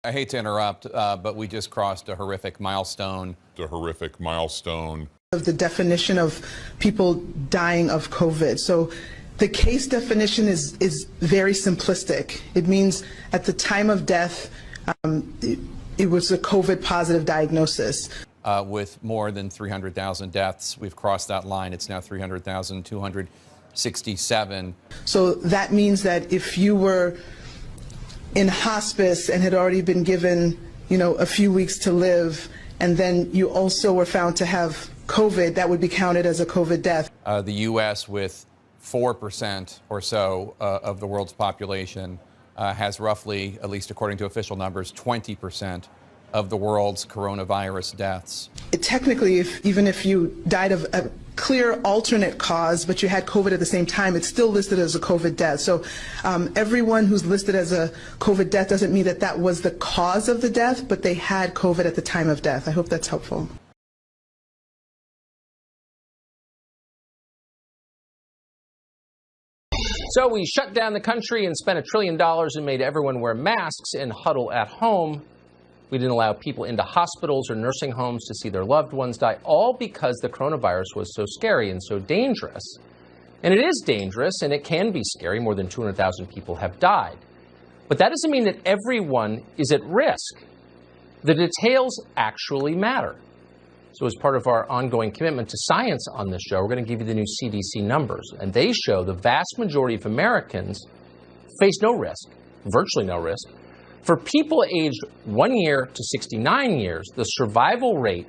I hate to interrupt, but we just crossed a horrific milestone. Of the definition of people dying of COVID. So the case definition is very simplistic. It means at the time of death, it was a COVID positive diagnosis. With more than 300,000 deaths, we've crossed that line. It's now 300,267. So that means that if you were in hospice and had already been given, a few weeks to live, and then you also were found to have COVID, that would be counted as a COVID death. The U.S., with 4% or so of the world's population, has roughly, at least according to official numbers, 20% of the world's coronavirus deaths. Technically, even if you died of a clear alternate cause, but you had COVID at the same time, it's still listed as a COVID death. So everyone who's listed as a COVID death doesn't mean that that was the cause of the death, but they had COVID at the time of death. I hope that's helpful. So we shut down the country and spent $1 trillion and made everyone wear masks and huddle at home. We didn't allow people into hospitals or nursing homes to see their loved ones die, all because the coronavirus was so scary and so dangerous. And it is dangerous, and it can be scary. More than 200,000 people have died. But that doesn't mean that everyone is at risk. The details actually matter. So as part of our ongoing commitment to science on this show, we're going to give you the new CDC numbers. And they show the vast majority of Americans face no risk, virtually no risk. For people aged 1 year to 69 years, the survival rate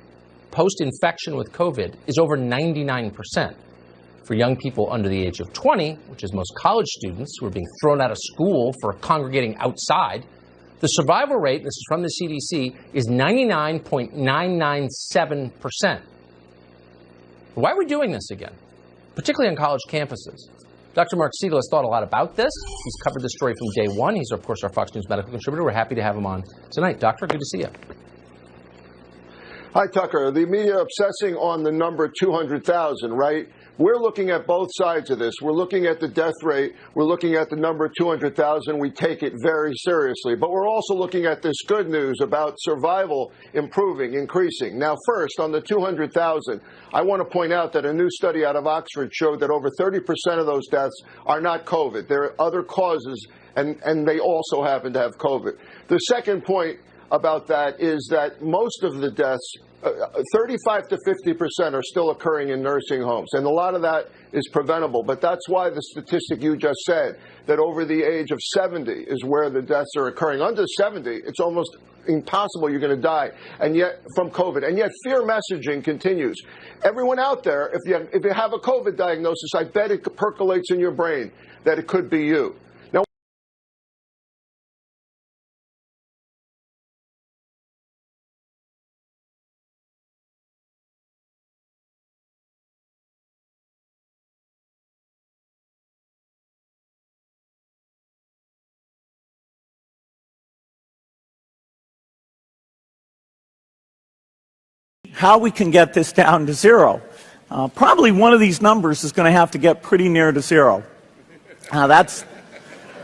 post-infection with COVID is over 99%. For young people under the age of 20, which is most college students who are being thrown out of school for congregating outside, the survival rate, this is from the CDC, is 99.997%. Why are we doing this again, particularly on college campuses? Dr. Mark Siegel has thought a lot about this. He's covered this story from day one. He's, of course, our Fox News medical contributor. We're happy to have him on tonight. Doctor, good to see you. Hi, Tucker. The media obsessing on the number 200,000, right? We're looking at both sides of this. We're looking at the death rate. We're looking at the number 200,000. We take it very seriously. But we're also looking at this good news about survival improving, increasing. Now, first, on the 200,000, I want to point out that a new study out of Oxford showed that over 30% of those deaths are not COVID. There are other causes, and they also happen to have COVID. The second point about that is that most of the deaths, 35 to 50% are still occurring in nursing homes, and a lot of that is preventable. But that's why the statistic you just said, that over the age of 70 is where the deaths are occurring. Under 70, it's almost impossible you're going to die, and yet from COVID. And yet fear messaging continues. Everyone out there, if you have a COVID diagnosis, I bet it percolates in your brain that it could be you. How we can get this down to zero. Probably one of these numbers is going to have to get pretty near to zero. That's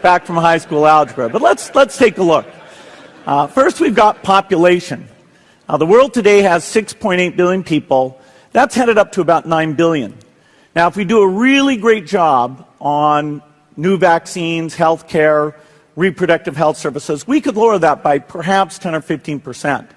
back from high school algebra. But let's take a look. First, we've got population. The world today has 6.8 billion people. That's headed up to about 9 billion. Now, if we do a really great job on new vaccines, health care, reproductive health services, we could lower that by perhaps 10 or 15%.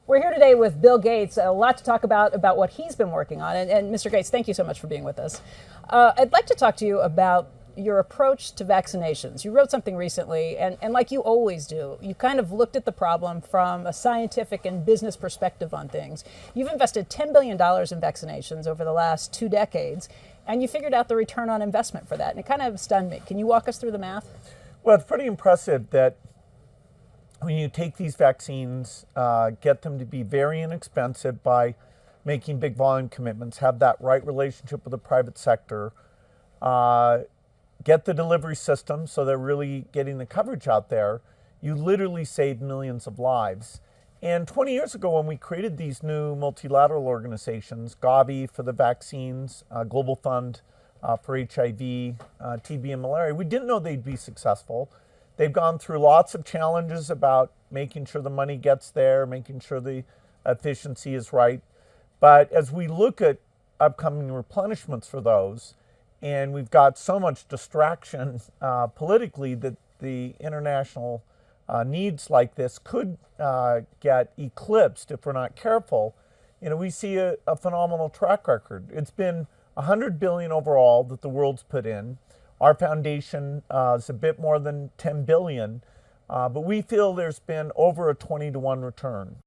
We're here today with Bill Gates. A lot to talk about what he's been working on. And Mr. Gates, thank you so much for being with us. I'd like to talk to you about your approach to vaccinations. You wrote something recently, and like you always do, you kind of looked at the problem from a scientific and business perspective on things. You've invested $10 billion in vaccinations over the last 2 decades, and you figured out the return on investment for that. And it kind of stunned me. Can you walk us through the math? Well, it's pretty impressive that when you take these vaccines, get them to be very inexpensive by making big volume commitments, have that right relationship with the private sector, get the delivery system so they're really getting the coverage out there, you literally save millions of lives. And 20 years ago, when we created these new multilateral organizations, Gavi for the vaccines, Global Fund for HIV, TB, and malaria, we didn't know they'd be successful. They've gone through lots of challenges about making sure the money gets there, making sure the efficiency is right. But as we look at upcoming replenishments for those, and we've got so much distraction politically that the international needs like this could get eclipsed if we're not careful. We see a phenomenal track record. It's been $100 billion overall that the world's put in. Our foundation is a bit more than $10 billion, but we feel there's been over a 20-to-1 return.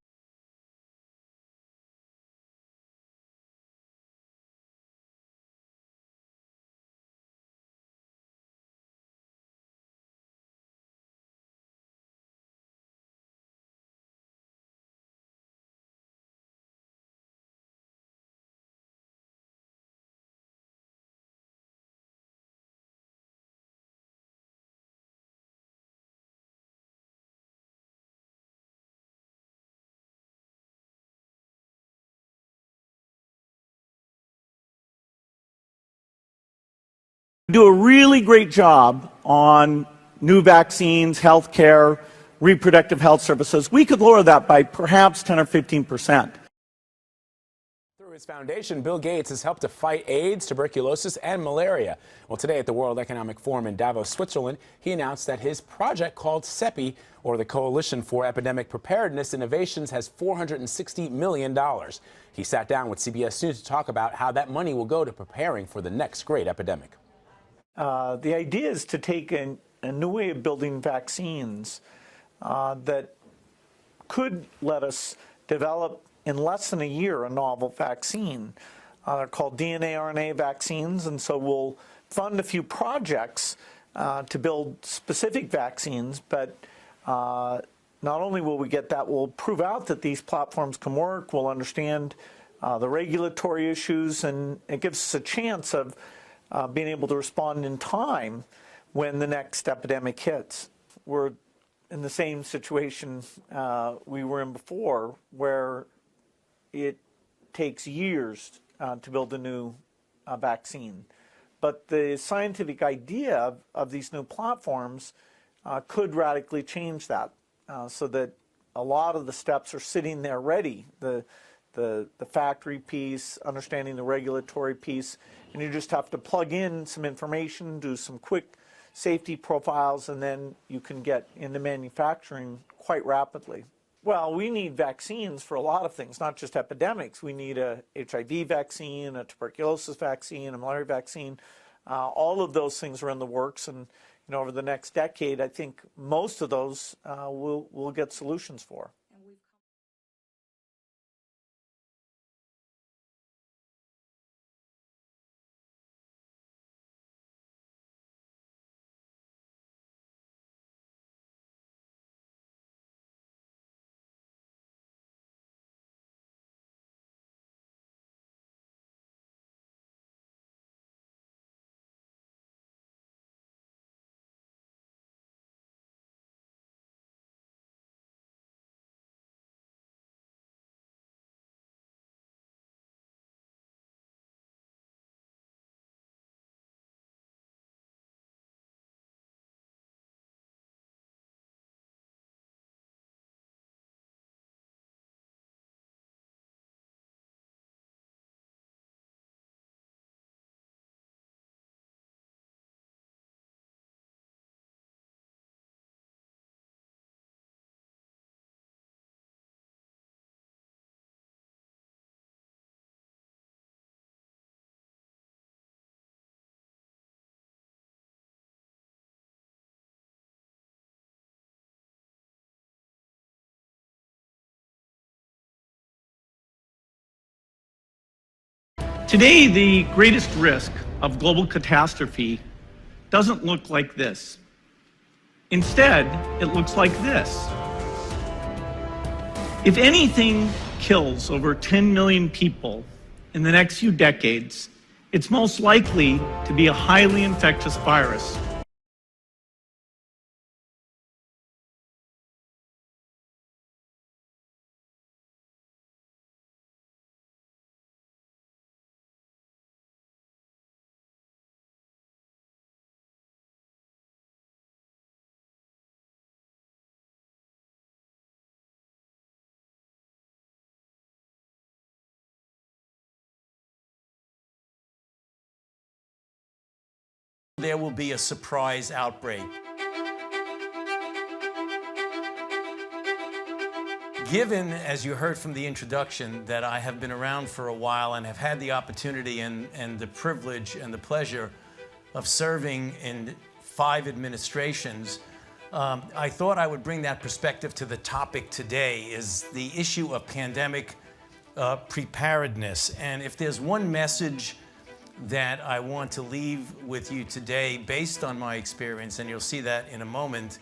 Do a really great job on new vaccines, healthcare, reproductive health services. We could lower that by perhaps 10 or 15%. Through his foundation, Bill Gates has helped to fight AIDS, tuberculosis, and malaria. Well, today at the World Economic Forum in Davos, Switzerland, he announced that his project called CEPI, or the Coalition for Epidemic Preparedness Innovations, has $460 million. He sat down with CBS News to talk about how that money will go to preparing for the next great epidemic. The idea is to take a new way of building vaccines that could let us develop in less than a year a novel vaccine. They're called DNA RNA vaccines, and so we'll fund a few projects to build specific vaccines, but not only will we get that, we'll prove out that these platforms can work, we'll understand the regulatory issues, and it gives us a chance of being able to respond in time when the next epidemic hits. We're in the same situation we were in before, where it takes years to build a new vaccine. But the scientific idea of these new platforms could radically change that, so that a lot of the steps are sitting there ready. The factory piece, understanding the regulatory piece, and you just have to plug in some information, do some quick safety profiles, and then you can get into manufacturing quite rapidly. Well, we need vaccines for a lot of things, not just epidemics. We need a HIV vaccine, a tuberculosis vaccine, a malaria vaccine. All of those things are in the works, and over the next decade, I think most of those we'll get solutions for. Today, the greatest risk of global catastrophe doesn't look like this. Instead, it looks like this. If anything kills over 10 million people in the next few decades, it's most likely to be a highly infectious virus There will be a surprise outbreak. Given, as you heard from the introduction, that I have been around for a while and have had the opportunity and the privilege and the pleasure of serving in 5 administrations, I thought I would bring that perspective to the topic today, is the issue of pandemic preparedness. And if there's one message that I want to leave with you today based on my experience, and you'll see that in a moment,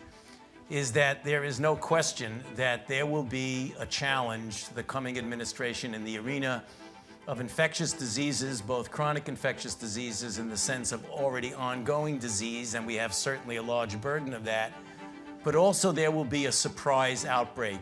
is that there is no question that there will be a challenge to the coming administration in the arena of infectious diseases, both chronic infectious diseases in the sense of already ongoing disease, and we have certainly a large burden of that, but also there will be a surprise outbreak.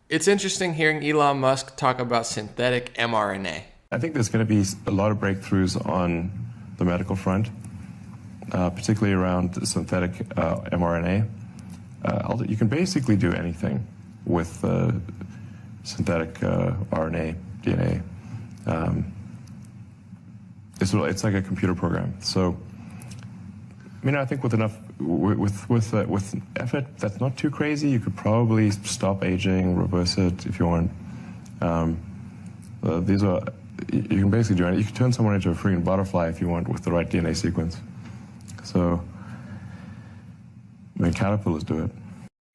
It's interesting hearing Elon Musk talk about synthetic mRNA. I think there's going to be a lot of breakthroughs on the medical front, particularly around synthetic mRNA. You can basically do anything with synthetic RNA, DNA. It's like a computer program. So, I think with enough, with effort that's not too crazy, you could probably stop aging, reverse it if you want. You can basically do it. You can turn someone into a freaking butterfly if you want with the right DNA sequence. So, caterpillars do it.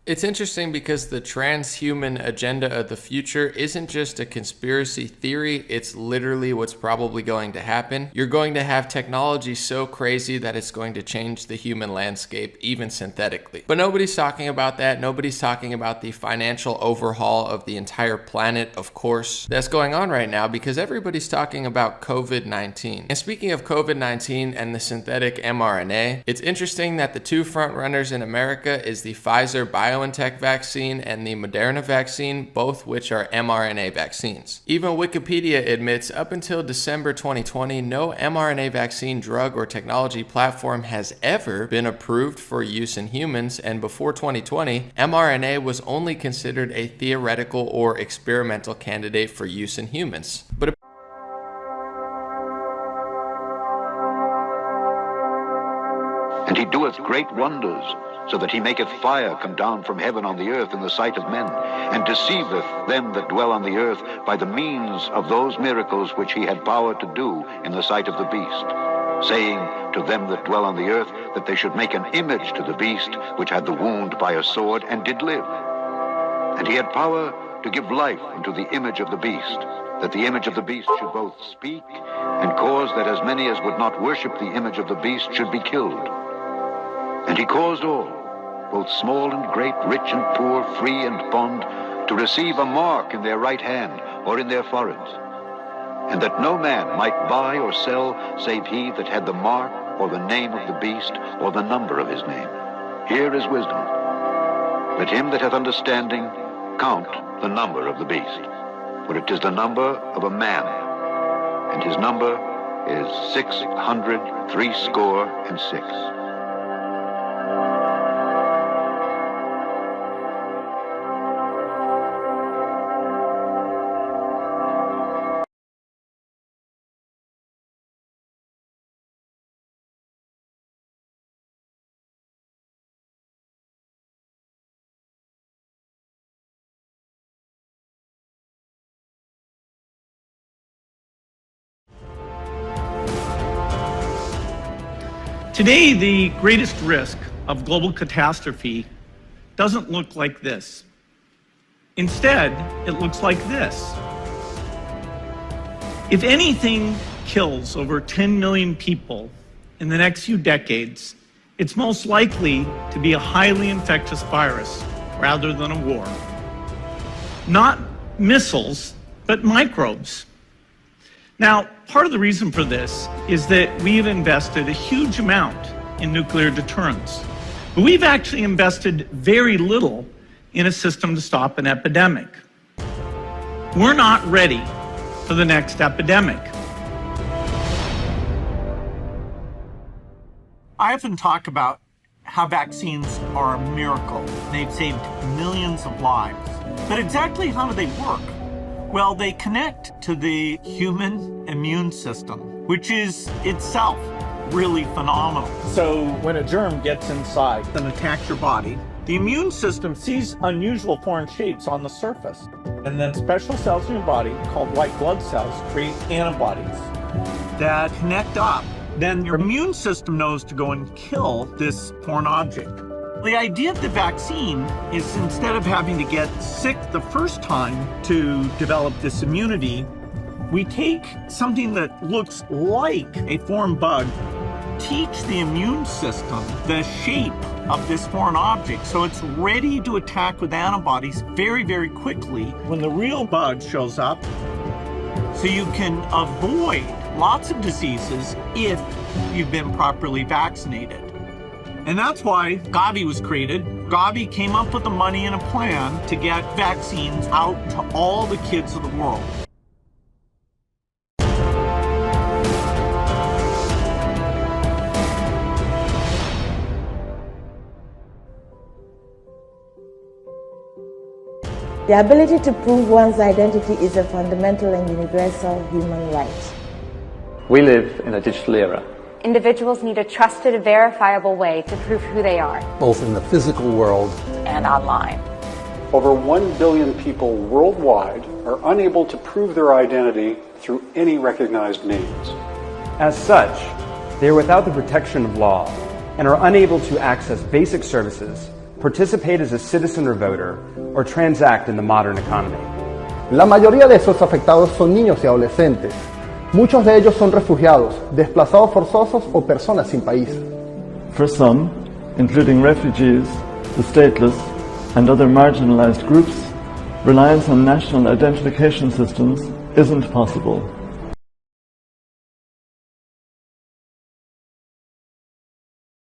It's interesting because the transhuman agenda of the future isn't just a conspiracy theory, it's literally what's probably going to happen. You're going to have technology so crazy that it's going to change the human landscape, even synthetically. But nobody's talking about that. Nobody's talking about the financial overhaul of the entire planet, of course, that's going on right now because everybody's talking about COVID-19. And speaking of COVID-19 and the synthetic mRNA, it's interesting that the two front runners in America is the Pfizer BioNTech vaccine and the Moderna vaccine, both which are mRNA vaccines. Even Wikipedia admits up until December 2020, no mRNA vaccine drug or technology platform has ever been approved for use in humans, and before 2020, mRNA was only considered a theoretical or experimental candidate for use in humans. But And he doeth great wonders, so that he maketh fire come down from heaven on the earth in the sight of men, and deceiveth them that dwell on the earth by the means of those miracles which he had power to do in the sight of the beast, saying to them that dwell on the earth that they should make an image to the beast which had the wound by a sword, and did live. And he had power to give life unto the image of the beast, that the image of the beast should both speak, and cause that as many as would not worship the image of the beast should be killed. And he caused all, both small and great, rich and poor, free and bond, to receive a mark in their right hand or in their foreheads, and that no man might buy or sell save he that had the mark or the name of the beast or the number of his name. Here is wisdom. Let him that hath understanding count the number of the beast, for it is the number of a man, and his number is 666. Today, the greatest risk of global catastrophe doesn't look like this. Instead, it looks like this. If anything kills over 10 million people in the next few decades, it's most likely to be a highly infectious virus rather than a war. Not missiles, but microbes. Now, part of the reason for this is that we've invested a huge amount in nuclear deterrence, but we've actually invested very little in a system to stop an epidemic. We're not ready for the next epidemic. I often talk about how vaccines are a miracle. They've saved millions of lives. But exactly how do they work? Well, they connect to the human immune system, which is itself really phenomenal. So when a germ gets inside and attacks your body, the immune system sees unusual foreign shapes on the surface. And then special cells in your body, called white blood cells, create antibodies that connect up. Then your immune system knows to go and kill this foreign object. The idea of the vaccine is, instead of having to get sick the first time to develop this immunity, we take something that looks like a foreign bug, teach the immune system the shape of this foreign object so it's ready to attack with antibodies very, very quickly when the real bug shows up, so you can avoid lots of diseases if you've been properly vaccinated. And that's why Gavi was created. Gavi came up with the money and a plan to get vaccines out to all the kids of the world. The ability to prove one's identity is a fundamental and universal human right. We live in a digital era. Individuals need a trusted, verifiable way to prove who they are, both in the physical world and online. Over 1 billion people worldwide are unable to prove their identity through any recognized means. As such, they are without the protection of law and are unable to access basic services, participate as a citizen or voter, or transact in the modern economy. La mayoría de esos afectados son niños y adolescentes. Muchos de ellos son refugiados, desplazados forzosos o personas sin país. For some, including refugees, the stateless, and other marginalized groups, reliance on national identification systems isn't possible.